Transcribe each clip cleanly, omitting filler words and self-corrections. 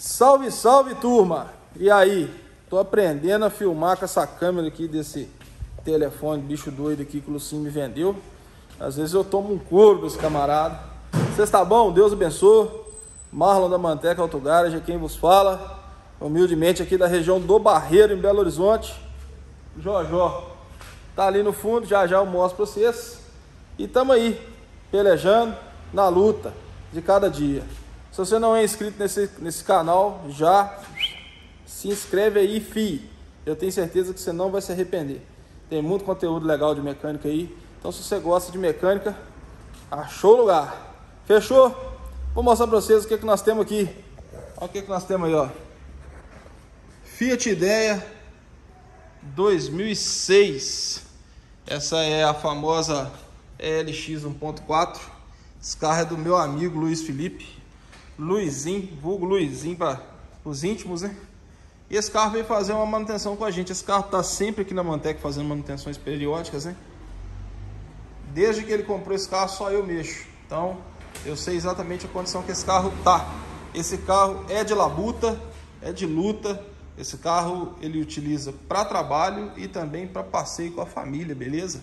Salve, salve, turma! E aí? Tô aprendendo a filmar com essa câmera aqui desse telefone bicho doido aqui que o Lucinho me vendeu. Às vezes eu tomo um couro desse camarada. Vocês tá bom? Deus abençoe. Marlon da Manteca Autogarage é quem vos fala. Humildemente aqui da região do Barreiro, em Belo Horizonte. Jojó tá ali no fundo, já já eu mostro pra vocês. E tamo aí, pelejando na luta de cada dia. Se você não é inscrito nesse canal, já se inscreve aí, fi. Eu tenho certeza que você não vai se arrepender. Tem muito conteúdo legal de mecânica aí. Então se você gosta de mecânica, achou o lugar. Fechou? Vou mostrar pra vocês o que nós temos aqui. Olha o que nós temos aí, ó. Fiat Idea 2006. Essa é a famosa ELX 1.4. Esse carro é do meu amigo Luiz Felipe. Luizinho, vulgo Luizinho para os íntimos, né? E esse carro veio fazer uma manutenção com a gente. Esse carro tá sempre aqui na Manteca fazendo manutenções periódicas, né? Desde que ele comprou esse carro, só eu mexo. Então, eu sei exatamente a condição que esse carro tá. Esse carro é de labuta, é de luta. Esse carro ele utiliza para trabalho e também para passeio com a família, beleza?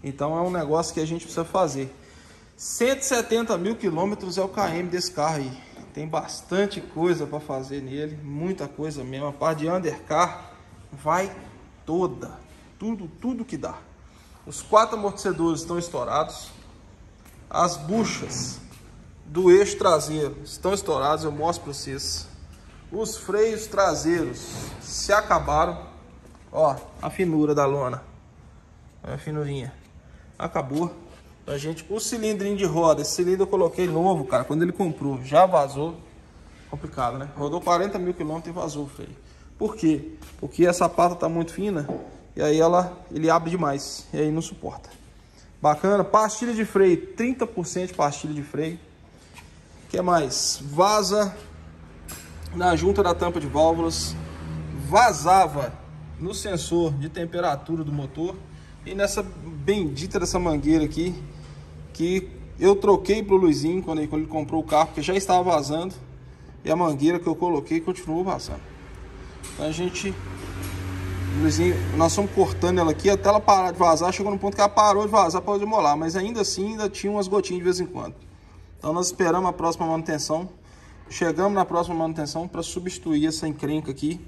Então é um negócio que a gente precisa fazer. 170 mil quilômetros é o KM desse carro aí. Tem bastante coisa para fazer nele, muita coisa mesmo. A parte de undercar vai toda, tudo que dá. Os 4 amortecedores estão estourados. As buchas do eixo traseiro estão estouradas, eu mostro para vocês. Os freios traseiros se acabaram. Ó, a finura da lona. Olha a finurinha. Acabou. A gente, o cilindrinho de roda, esse cilindro eu coloquei novo, cara, quando ele comprou, já vazou. Complicado, né? Rodou 40 mil quilômetros e vazou o freio. Por quê? Porque essa pata tá muito fina e aí ele abre demais e aí não suporta. Bacana. Pastilha de freio, 30% de pastilha de freio. O que mais? Vaza na junta da tampa de válvulas. Vazava no sensor de temperatura do motor. E nessa bendita dessa mangueira aqui, que eu troquei pro Luizinho quando ele comprou o carro, porque já estava vazando. E a mangueira que eu coloquei continuou vazando. Então Luizinho, nós fomos cortando ela aqui até ela parar de vazar. Chegou no ponto que ela parou de vazar, parou de molar. Mas ainda assim, ainda tinha umas gotinhas de vez em quando. Então nós esperamos a próxima manutenção. Chegamos na próxima manutenção para substituir essa encrenca aqui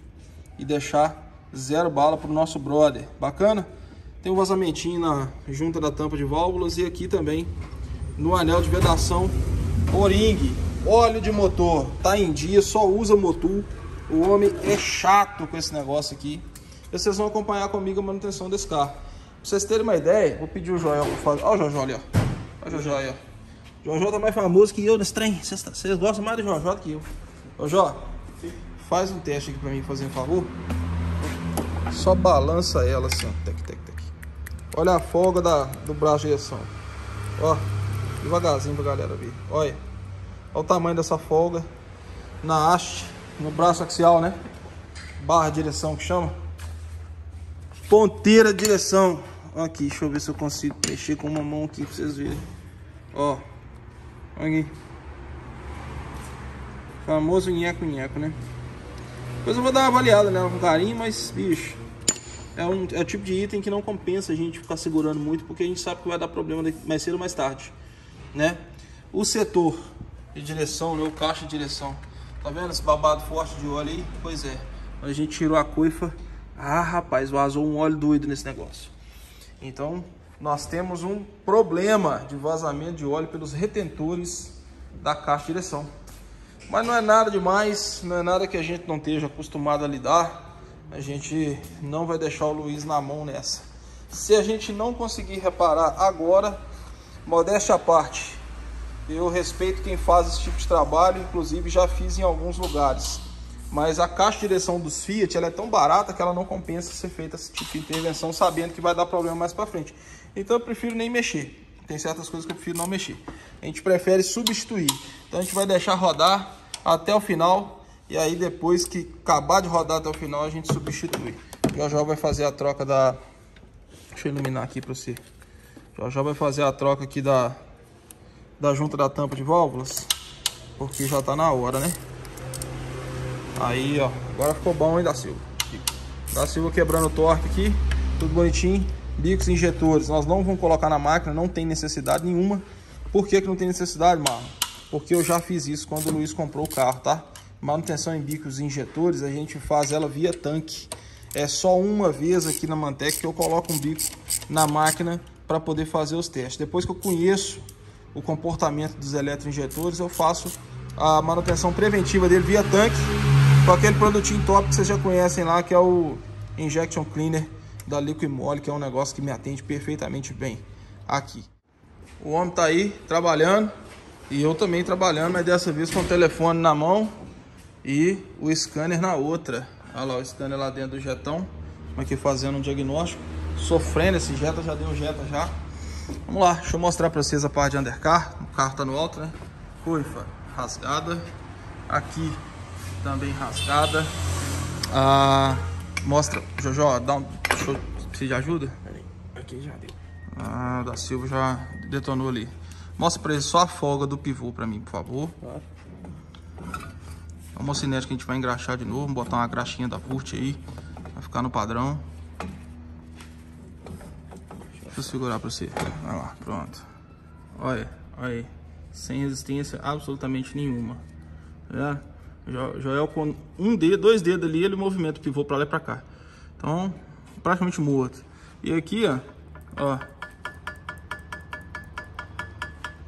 e deixar 0 bala pro nosso brother. Bacana? Tem um vazamentinho na junta da tampa de válvulas e aqui também no anel de vedação O-ring. Óleo de motor tá em dia, só usa motor. O homem é chato com esse negócio aqui. E vocês vão acompanhar comigo a manutenção desse carro. Pra vocês terem uma ideia, vou pedir o Joel para fazer. Olha o Jojó ali, ó. Olha o Jojó aí, ó. Jojó tá mais famoso que eu nesse trem. Vocês gostam mais do Jojó do que eu. Jojó, faz um teste aqui pra mim, fazer um favor. Só balança ela assim, ó. Tec. Olha a folga do braço de direção. Ó, devagarzinho pra galera ver. Olha o tamanho dessa folga na haste, no braço axial, né? Barra de direção que chama. Ponteira de direção. Aqui, deixa eu ver se eu consigo mexer com uma mão aqui pra vocês verem. Ó, aqui. Famoso nheco-nheco, né? Depois eu vou dar uma avaliada nela com carinho, mas, bicho, é o tipo de item que não compensa a gente ficar segurando muito, porque a gente sabe que vai dar problema mais cedo ou mais tarde, né? O setor de direção, né? O caixa de direção. Tá vendo esse babado forte de óleo aí? Pois é. A gente tirou a coifa. Ah, rapaz, vazou um óleo doido nesse negócio. Então, nós temos um problema de vazamento de óleo pelos retentores da caixa de direção. Mas não é nada demais, não é nada que a gente não esteja acostumado a lidar. A gente não vai deixar o Luiz na mão nessa. Se a gente não conseguir reparar agora, modéstia à parte, eu respeito quem faz esse tipo de trabalho, inclusive já fiz em alguns lugares. Mas a caixa de direção dos Fiat ela é tão barata que ela não compensa ser feita esse tipo de intervenção sabendo que vai dar problema mais para frente. Então eu prefiro nem mexer. Tem certas coisas que eu prefiro não mexer. A gente prefere substituir. Então a gente vai deixar rodar até o final. E aí depois que acabar de rodar até o final, a gente substitui. Já vai fazer a troca da... Deixa eu iluminar aqui para você. Já vai fazer a troca aqui da junta da tampa de válvulas. Porque já tá na hora, né? Aí, ó, agora ficou bom, hein, da Silva. Da Silva quebrando o torque aqui, tudo bonitinho. Bicos injetores, nós não vamos colocar na máquina, não tem necessidade nenhuma. Por que que não tem necessidade, Marlon? Porque eu já fiz isso quando o Luiz comprou o carro, tá? Manutenção em bicos injetores, a gente faz ela via tanque. É só uma vez aqui na Mantec que eu coloco um bico na máquina para poder fazer os testes. Depois que eu conheço o comportamento dos eletroinjetores, eu faço a manutenção preventiva dele via tanque, com aquele produtinho top que vocês já conhecem lá, que é o Injection Cleaner da Liquimol, que é um negócio que me atende perfeitamente bem aqui. O homem tá aí trabalhando e eu também trabalhando, mas dessa vez com o telefone na mão e o scanner na outra. Olha lá o scanner lá dentro do jetão, aqui fazendo um diagnóstico, sofrendo esse Jetta, já deu um Jetta já. Vamos lá, deixa eu mostrar para vocês a parte de undercar. O carro tá no alto, né? Coifa rasgada, aqui também rasgada. Mostra, Jojo, precisa de ajuda? Aqui já deu. Da Silva já detonou ali. Mostra pra ele só a folga do pivô pra mim, por favor. Claro. A mocinete que a gente vai engraxar de novo, botar uma graxinha da Purt aí, vai ficar no padrão. Deixa eu segurar pra você. Vai lá, pronto. Olha, olha aí. Sem resistência absolutamente nenhuma. Tá? Joel com dois dedos ali, ele movimenta o pivô pra lá e pra cá. Então, praticamente morto. E aqui, ó.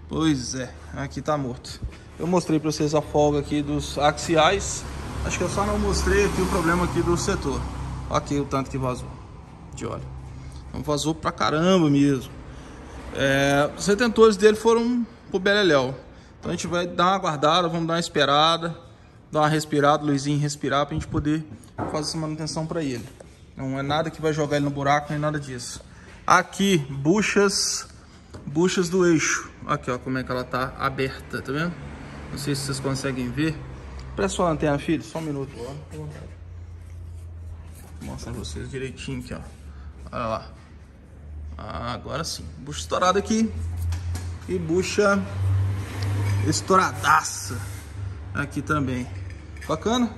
Pois é, aqui tá morto. Eu mostrei pra vocês a folga aqui dos axiais. Acho que eu só não mostrei aqui o problema aqui do setor. Aqui o tanto que vazou de óleo. Então vazou pra caramba mesmo. Os retentores dele foram pro beleléu. Então a gente vai dar uma guardada, vamos dar uma esperada, dar uma respirada, Luizinho respirar, pra gente poder fazer essa manutenção pra ele. Não é nada que vai jogar ele no buraco, nem nada disso. Aqui, buchas do eixo. Aqui, ó, como é que ela tá aberta, tá vendo? Não sei se vocês conseguem ver. Presta sua lanterna, filho, só um minuto. Vou mostrar pra vocês direitinho aqui, ó. Olha lá. Agora sim. Bucha estourada aqui. E bucha estouradaça aqui também. Bacana?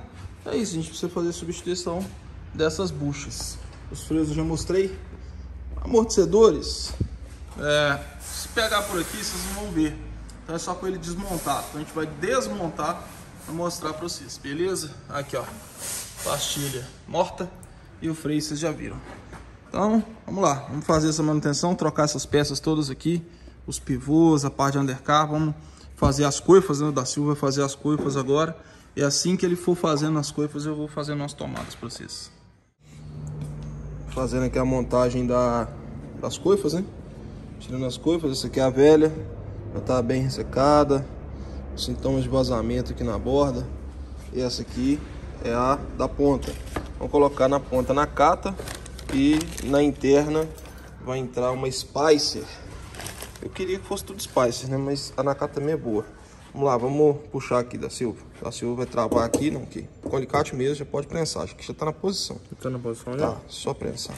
É isso, a gente precisa fazer a substituição dessas buchas. Os freios eu já mostrei. Amortecedores, se pegar por aqui vocês não vão ver. Então é só com ele desmontar. Então a gente vai desmontar para mostrar para vocês, beleza? Aqui, ó, pastilha morta e o freio vocês já viram. Então vamos lá, vamos fazer essa manutenção, trocar essas peças todas aqui, os pivôs, a parte de undercar. Vamos fazer as coifas, né? O da Silva vai fazer as coifas agora. E assim que ele for fazendo as coifas, eu vou fazendo as tomadas para vocês. Fazendo aqui a montagem das coifas, né? Tirando as coifas, essa aqui é a velha, já tá bem ressecada, sintomas de vazamento aqui na borda. E essa aqui é a da ponta. Vamos colocar na ponta na cata e na interna vai entrar uma Spicer. Eu queria que fosse tudo Spicer, né? Mas a Nakata também é boa. Vamos lá, vamos puxar aqui da Silva. A Silva vai travar aqui, não, aqui. Com alicate mesmo, já pode prensar. Acho que já tá na posição. Tá na posição já? Tá, só prensar.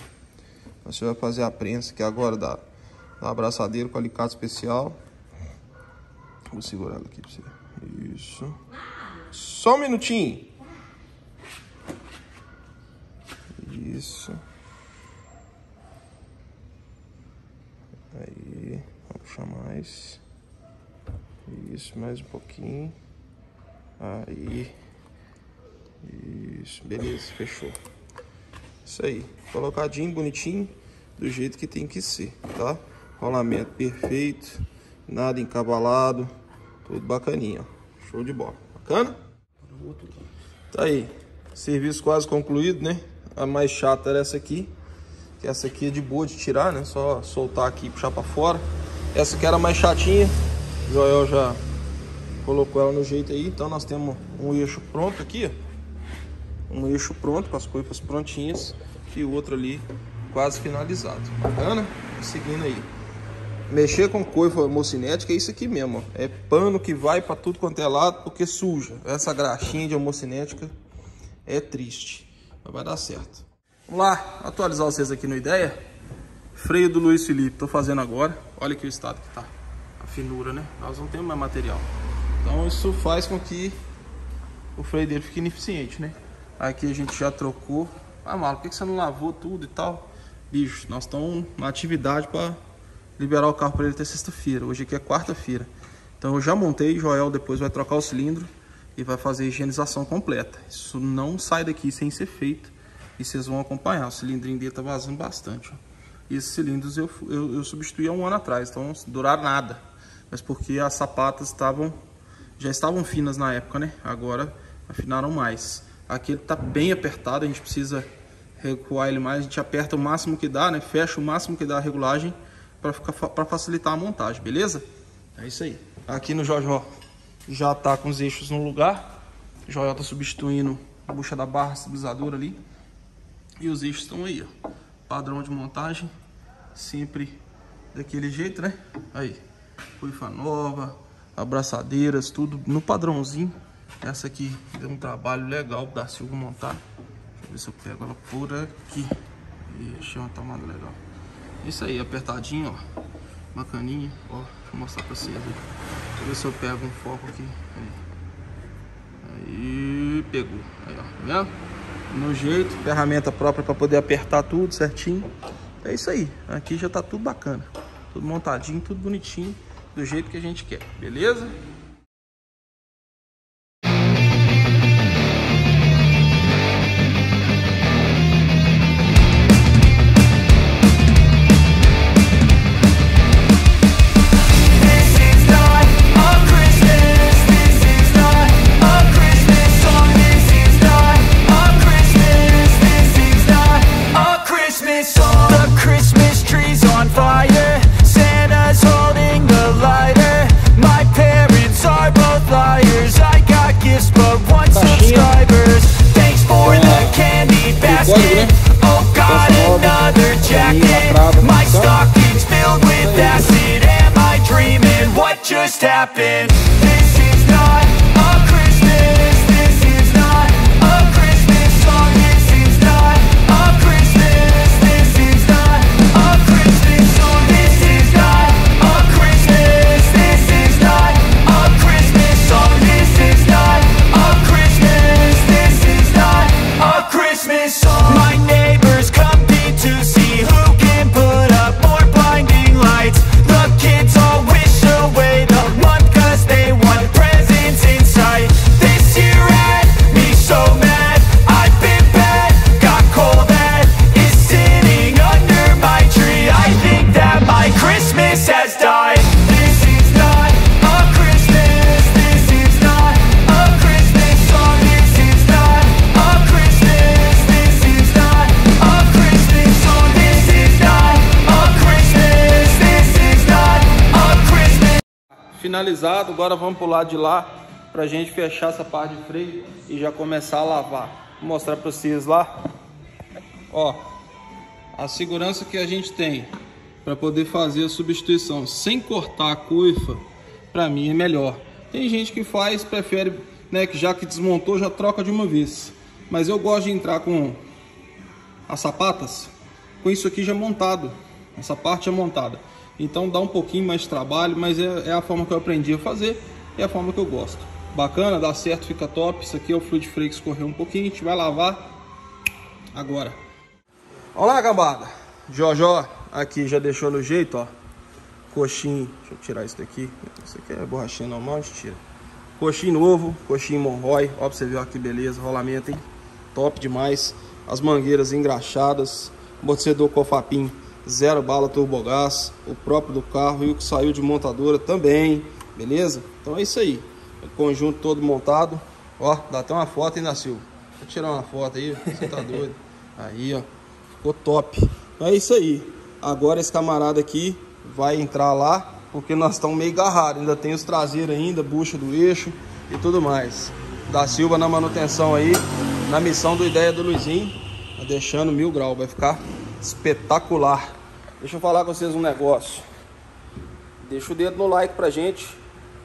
Você vai fazer a prensa aqui agora da abraçadeira com alicate especial. Vou segurar ela aqui pra você. Isso. Só um minutinho. Isso. Aí, vamos puxar mais. Isso, mais um pouquinho. Aí. Isso, beleza, fechou. Isso aí, colocadinho, bonitinho, do jeito que tem que ser, tá? Rolamento perfeito, nada encavalado, tudo bacaninha, ó. Show de bola. Bacana? Tá aí, serviço quase concluído, né? A mais chata era essa aqui, que essa aqui é de boa de tirar, né? Só soltar aqui e puxar pra fora. Essa aqui era mais chatinha, o Joel já colocou ela no jeito aí. Então nós temos um eixo pronto aqui, ó. Um eixo pronto, com as coifas prontinhas. E o outro ali quase finalizado. Bacana? Seguindo aí. Mexer com coifa homocinética é isso aqui mesmo, ó. É pano que vai pra tudo quanto é lado, porque suja. Essa graxinha de homocinética é triste, mas vai dar certo. Vamos lá, atualizar vocês aqui no ideia. Freio do Luiz Felipe, tô fazendo agora. Olha aqui o estado que tá. A finura, né? Nós não temos mais material. Então isso faz com que o freio dele fica ineficiente, né? Aqui a gente já trocou. Ah, Marlon, por que você não lavou tudo e tal? Bicho, nós estamos na atividade para liberar o carro para ele até sexta-feira. Hoje aqui é quarta-feira. Então eu já montei, Joel depois vai trocar o cilindro e vai fazer a higienização completa. Isso não sai daqui sem ser feito e vocês vão acompanhar. O cilindrinho dele tá vazando bastante, ó. E esses cilindros eu substituí há 1 ano atrás, então não duraram nada. Mas porque as sapatas já estavam finas na época, né? Agora afinaram mais. Aqui ele tá bem apertado, a gente precisa recuar ele mais. A gente aperta o máximo que dá, né? Fecha o máximo que dá a regulagem para facilitar a montagem, beleza? É isso aí. Aqui no Jojó já tá com os eixos no lugar. O Joel tá substituindo a bucha da barra estabilizadora ali. E os eixos estão aí, ó. Padrão de montagem, sempre daquele jeito, né? Aí, coifa nova, abraçadeiras, tudo no padrãozinho. Essa aqui deu um trabalho legal da Silva montar. Deixa eu ver se eu pego ela por aqui. Ixi, é uma tomada legal. Isso aí, apertadinho, ó. Bacaninha, ó. Deixa eu mostrar pra vocês aí. Deixa eu ver se eu pego um foco aqui. Aí, pegou. Aí, ó, tá vendo? No jeito, ferramenta própria para poder apertar tudo certinho. É isso aí, aqui já tá tudo bacana, tudo montadinho, tudo bonitinho, do jeito que a gente quer, beleza? Just happened. This is not a Christmas. This is not a Christmas song. This is not a Christmas. This is not a Christmas song. This is not a Christmas. This is not a Christmas song. This is not a Christmas. This is not a Christmas song. My neighbors compete to see who can put up more blinding lights. The kids all wish away the month 'cause they want presents in sight. This year had me so mad, I've been bad, got coal that is sitting under my tree. I think that my Christmas has died. This is not a Christmas. This is not a Christmas song. This is not a Christmas. This is not a Christmas song. This is not a Christmas. This is not a Christmas. Finalizado, agora vamos pro lado de lá pra gente fechar essa parte de freio e já começar a lavar. Vou mostrar pra vocês lá, ó, a segurança que a gente tem para poder fazer a substituição sem cortar a coifa. Pra mim é melhor. Tem gente que faz, prefere, né, que já que desmontou já troca de uma vez, mas eu gosto de entrar com as sapatas com isso aqui já montado, essa parte é montada. Então dá um pouquinho mais de trabalho, mas é a forma que eu aprendi a fazer, é a forma que eu gosto. Bacana, dá certo, fica top. Isso aqui é o fluid freio que escorreu um pouquinho, a gente vai lavar agora. Vamos lá, cambada. Jojó aqui já deixou no jeito, ó. Coxinho, deixa eu tirar isso daqui. Isso aqui é borrachinha normal, a gente tira. Coxinho novo, coxinho Monroy. Ó, pra você ver, ó, que beleza, rolamento, hein? Top demais. As mangueiras engraxadas, amortecedor Cofapim 0 bala turbogás, o próprio do carro e o que saiu de montadora também, beleza? Então é isso aí, o conjunto todo montado, ó, dá até uma foto aí, Silva. Vou tirar uma foto aí, você tá doido? Aí, ó, ficou top. Então é isso aí, agora esse camarada aqui vai entrar lá, porque nós estamos meio agarrados, ainda tem os traseiros ainda, bucha do eixo e tudo mais. Da Silva na manutenção aí, na missão do Ideia do Luizinho, tá deixando 1000 graus, vai ficar espetacular. Deixa eu falar com vocês um negócio. Deixa o dedo no like pra gente,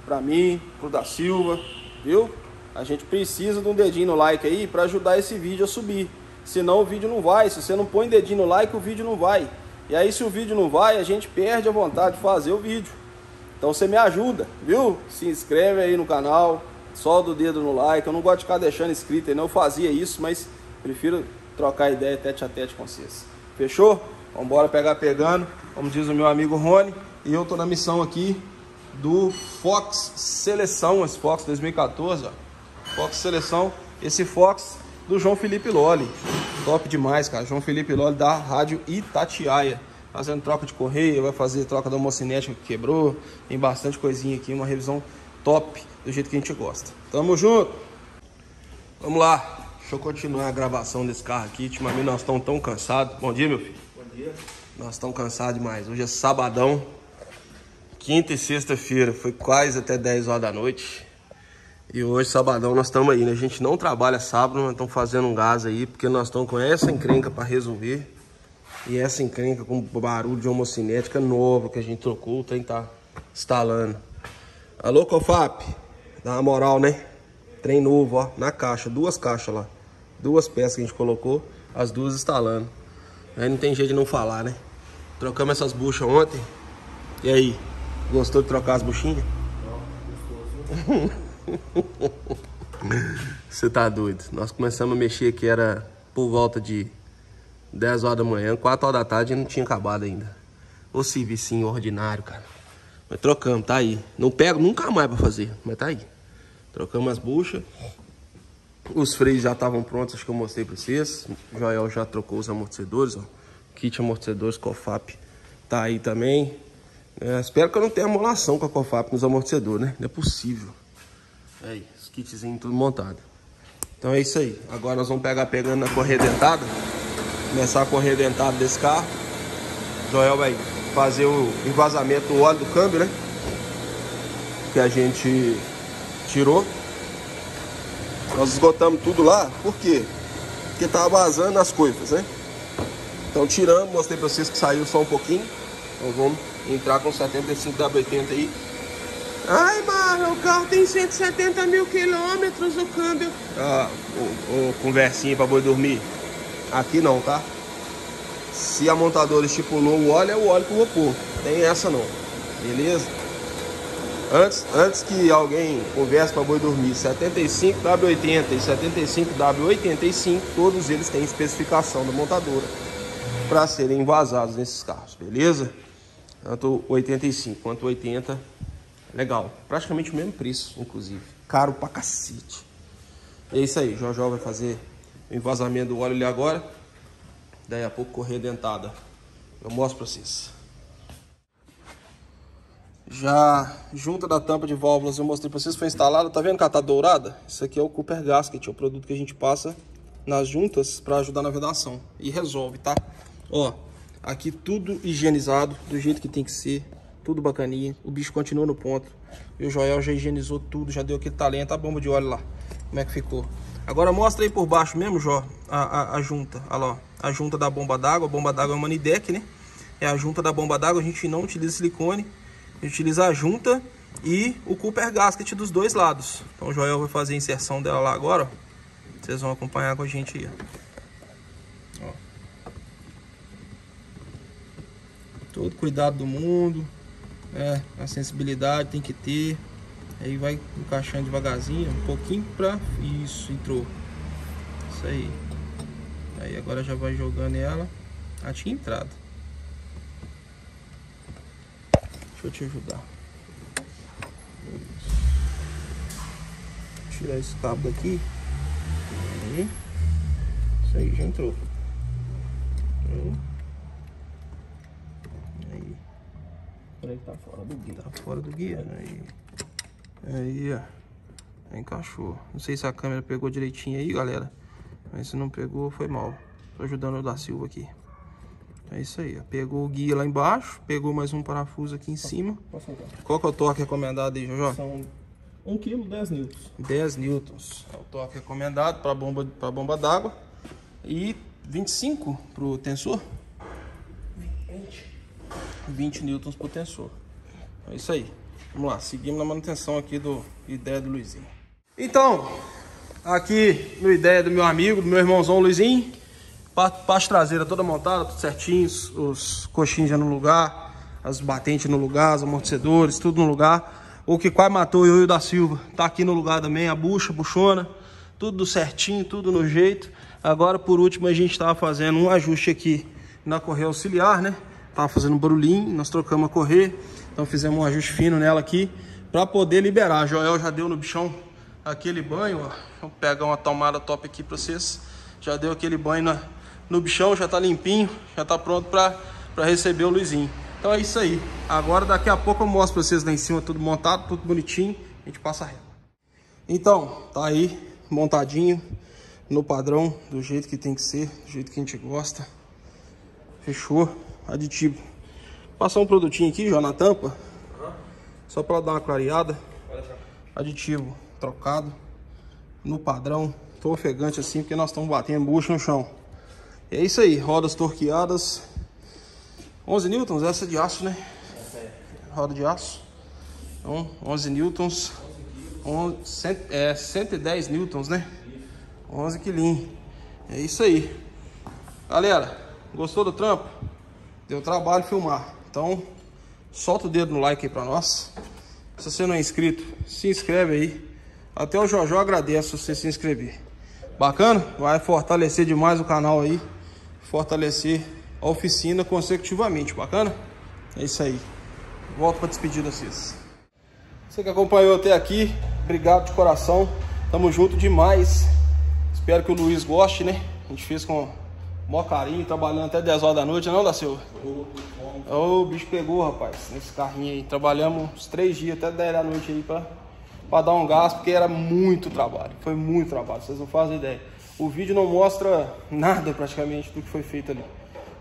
pra mim, pro da Silva, viu? A gente precisa de um dedinho no like aí pra ajudar esse vídeo a subir. Senão o vídeo não vai. Se você não põe dedinho no like, o vídeo não vai. E aí se o vídeo não vai, a gente perde a vontade de fazer o vídeo. Então você me ajuda, viu? Se inscreve aí no canal, solda o dedo no like. Eu não gosto de ficar deixando inscrito aí, não. Eu fazia isso, mas prefiro trocar ideia tete a tete com vocês. Fechou? Vambora pegar pegando, como diz o meu amigo Rony. E eu tô na missão aqui do Fox Seleção, esse Fox 2014, ó. Fox Seleção, esse Fox do João Felipe Lolli. Top demais, cara. João Felipe Lolli da Rádio Itatiaia. Fazendo troca de correia, vai fazer troca da homocinética que quebrou. Tem bastante coisinha aqui, uma revisão top, do jeito que a gente gosta. Tamo junto! Vamos lá. Deixa eu continuar a gravação desse carro aqui. Ultimamente nós estamos tão cansados. Bom dia, meu filho. Bom dia. Nós estamos cansados demais. Hoje é sabadão. Quinta e sexta-feira. Foi quase até 10 horas da noite. E hoje, sabadão, nós estamos aí, né? A gente não trabalha sábado, nós estamos fazendo um gás aí. Porque nós estamos com essa encrenca para resolver. E essa encrenca com barulho de homocinética nova que a gente trocou. O trem tá instalando. Alô, Cofap? Dá uma moral, né? Trem novo, ó. Na caixa. 2 caixas lá. 2 peças que a gente colocou. As 2 instalando. Aí não tem jeito de não falar, né? Trocamos essas buchas ontem. E aí? Gostou de trocar as buchinhas? Não, gostoso. Você tá doido. Nós começamos a mexer aqui, era por volta de 10 horas da manhã. 4 horas da tarde e não tinha acabado ainda. Ô servicinho ordinário, cara. Mas trocamos, tá aí. Não pego nunca mais pra fazer, mas tá aí. Trocamos as buchas. Os freios já estavam prontos, acho que eu mostrei pra vocês. O Joel já trocou os amortecedores, ó. Kit amortecedores Cofap tá aí também. Espero que eu não tenha amolação com a Cofap nos amortecedores, né? Não é possível. Aí, os kitzinhos tudo montado. Então é isso aí. Agora nós vamos pegando na correia dentada. Começar a correia dentada desse carro. O Joel vai fazer o envasamento do óleo do câmbio, né? Que a gente tirou. Nós esgotamos tudo lá, por quê? Porque tava vazando as coifas, né? Então tiramos, mostrei pra vocês que saiu só um pouquinho. Então vamos entrar com 75W80 aí. Ai, mano, o carro tem 170 mil quilômetros, o câmbio. Conversinha pra boi dormir. Aqui não, tá? Se a montadora estipulou o óleo, é o óleo que eu vou pôr. Tem essa não, beleza? Antes que alguém converse para boi dormir, 75W80 e 75W85, todos eles têm especificação da montadora para serem envasados nesses carros, beleza? Tanto 85 quanto 80, legal. Praticamente o mesmo preço, inclusive. Caro pra cacete. É isso aí, o Jojo vai fazer o envasamento do óleo ali agora. Daí a pouco correia dentada. Eu mostro para vocês. Já junta da tampa de válvulas eu mostrei para vocês, foi instalada, tá vendo que ela tá dourada? Isso aqui é o Cooper Gasket, é o produto que a gente passa nas juntas para ajudar na vedação. E resolve, tá? Ó, aqui tudo higienizado, do jeito que tem que ser, tudo bacaninha. O bicho continua no ponto. E o Joel já higienizou tudo, já deu aquele talento, a bomba de óleo lá. Como é que ficou? Agora mostra aí por baixo mesmo, Jó, a junta. Olha lá, ó, a junta da bomba d'água. A bomba d'água é uma Nidec, né? É a junta da bomba d'água, a gente não utiliza silicone. A gente utiliza a junta e o Cooper Gasket dos dois lados. Então o Joel vai fazer a inserção dela lá agora, ó. Vocês vão acompanhar com a gente aí, ó. Todo cuidado do mundo, a sensibilidade tem que ter. Aí vai encaixando devagarzinho, um pouquinho pra... Isso, entrou. Isso aí. Aí agora já vai jogando ela. Ah, tinha entrado. Deixa eu te ajudar. Vou tirar esse cabo daqui. Aí. Isso aí, já entrou. Aí. Peraí que tá fora do guia. Tá fora do guia. Aí, ó. Encaixou. Não sei se a câmera pegou direitinho aí, galera. Mas se não pegou, foi mal. Tô ajudando o da Silva aqui. É isso aí, ó. Pegou o guia lá embaixo. Pegou mais um parafuso aqui em cima. Qual que é o torque recomendado aí, Jojo? São 1 kg, 10 newtons. 10 newtons. É o torque recomendado para bomba d'água. E 25 pro tensor. 20 newtons pro tensor. É isso aí. Vamos lá, seguimos na manutenção aqui do ideia do Luizinho. Então, aqui no ideia do meu amigo, do meu irmãozão Luizinho. Parte traseira toda montada, tudo certinho. Os coxinhos já no lugar, as batentes no lugar, os amortecedores, tudo no lugar. O que quase matou o Ioio da Silva tá aqui no lugar também, a bucha, buchona, tudo certinho, tudo no jeito. Agora, por último, a gente tava fazendo um ajuste aqui na correia auxiliar, né? Tava fazendo um barulhinho, nós trocamos a correia, então fizemos um ajuste fino nela aqui para poder liberar. A Joel já deu no bichão aquele banho, ó. Vou pegar uma tomada top aqui para vocês. Já deu aquele banho no bichão, já tá limpinho, já tá pronto para receber o Luizinho. Então é isso aí. Agora daqui a pouco eu mostro para vocês lá em cima tudo montado, tudo bonitinho, a gente passa reto. Então, tá aí montadinho no padrão, do jeito que tem que ser, do jeito que a gente gosta. Fechou? Aditivo. Passar um produtinho aqui, já na tampa, só para dar uma clareada. Aditivo trocado no padrão, tô ofegante assim, porque nós estamos batendo bucha no chão. E é isso aí, rodas torqueadas, 11 newtons, essa é de aço, né? Roda de aço. Então, 11 newtons, 110 newtons, né? 11 quilinhos. É isso aí. Galera, gostou do trampo? Deu trabalho filmar. Então, solta o dedo no like aí pra nós. Se você não é inscrito, se inscreve aí. Até o Jojó agradece se você se inscrever. Bacana? Vai fortalecer demais o canal aí. Fortalecer a oficina consecutivamente. Bacana? É isso aí. Volto para despedir de vocês. Você que acompanhou até aqui, obrigado de coração. Tamo junto demais. Espero que o Luiz goste, né? A gente fez com o maior carinho, trabalhando até 10 horas da noite, não, da Silva? O bicho pegou, rapaz, nesse carrinho aí. Trabalhamos uns 3 dias, até 10 da noite aí pra dar um gás, porque era muito trabalho. Foi muito trabalho, vocês não fazem ideia. O vídeo não mostra nada praticamente do que foi feito ali.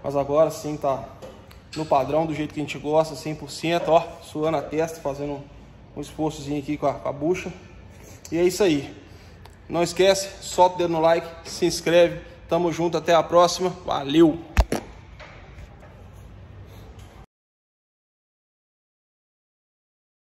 Mas agora sim tá no padrão, do jeito que a gente gosta, 100%, ó, suando a testa, fazendo um esforçozinho aqui com a bucha. E é isso aí. Não esquece, solta o dedo no like, se inscreve. Tamo junto, até a próxima. Valeu!